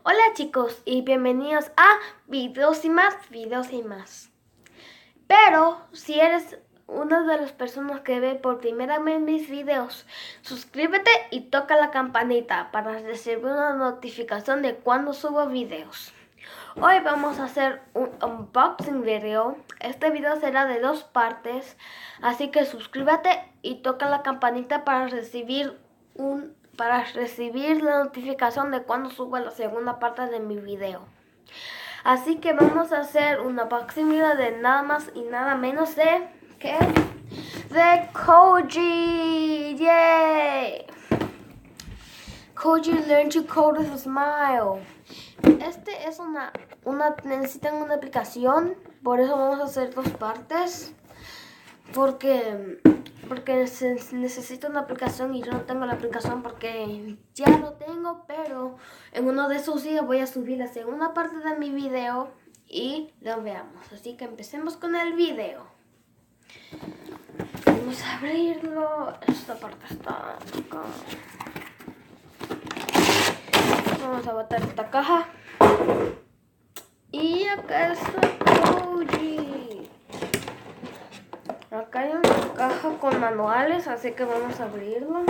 Hola chicos y bienvenidos a videos y más, videos y más. Pero si eres una de las personas que ve por primera vez mis videos, suscríbete y toca la campanita para recibir una notificación de cuando subo videos. Hoy vamos a hacer un unboxing video. Este video será de 2 partes, así que suscríbete y toca la campanita para recibir la notificación de cuando suba la segunda parte de mi video. Así que vamos a hacer un unboxing video de nada más y nada menos de Koji. ¡Yay! Koji Learn to Code with a Smile. Este es necesitan una aplicación, por eso vamos a hacer 2 partes. Porque se necesita una aplicación y yo no tengo la aplicación porque ya lo tengo, pero en uno de esos días voy a subir la segunda parte de mi video y lo veamos. Así que empecemos con el video. Vamos a abrirlo. Esta parte está acá. Vamos a botar esta caja. Y acá está Koji. Acá hay una caja con manuales, así que vamos a abrirlo.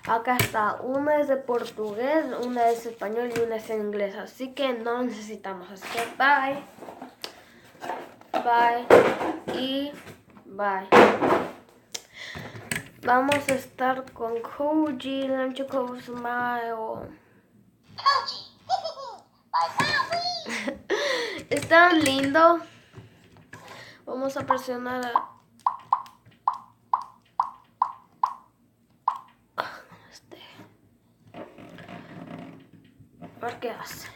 Acá está, una es de portugués, una es español y una es en inglés, así que no lo necesitamos. Así que bye, bye y bye. Vamos a estar con Koji, Learn to Code with a Smile. Koji, bye bye. Es tan lindo. Vamos a presionar a ver qué hace.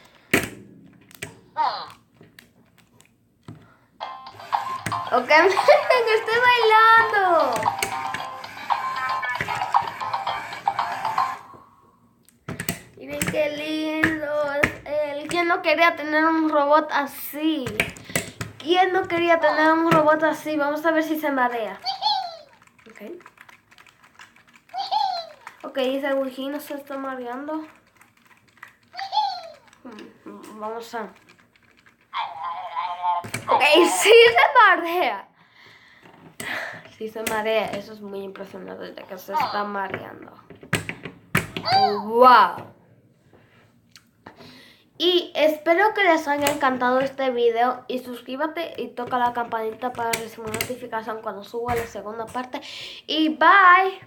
Ok, miren, estoy bailando. Miren qué lindo es él. ¿Quién no quería tener un robot así? ¿Quién no quería tener un robot así? Vamos a ver si se marea. Ok. Ok, ese Wiji no se está mareando. Vamos a... Ok, sí se marea. Sí se marea. Eso es muy impresionante de que se está mareando. ¡Wow! Y espero que les haya encantado este video y suscríbete y toca la campanita para recibir notificación cuando suba la segunda parte. Y bye.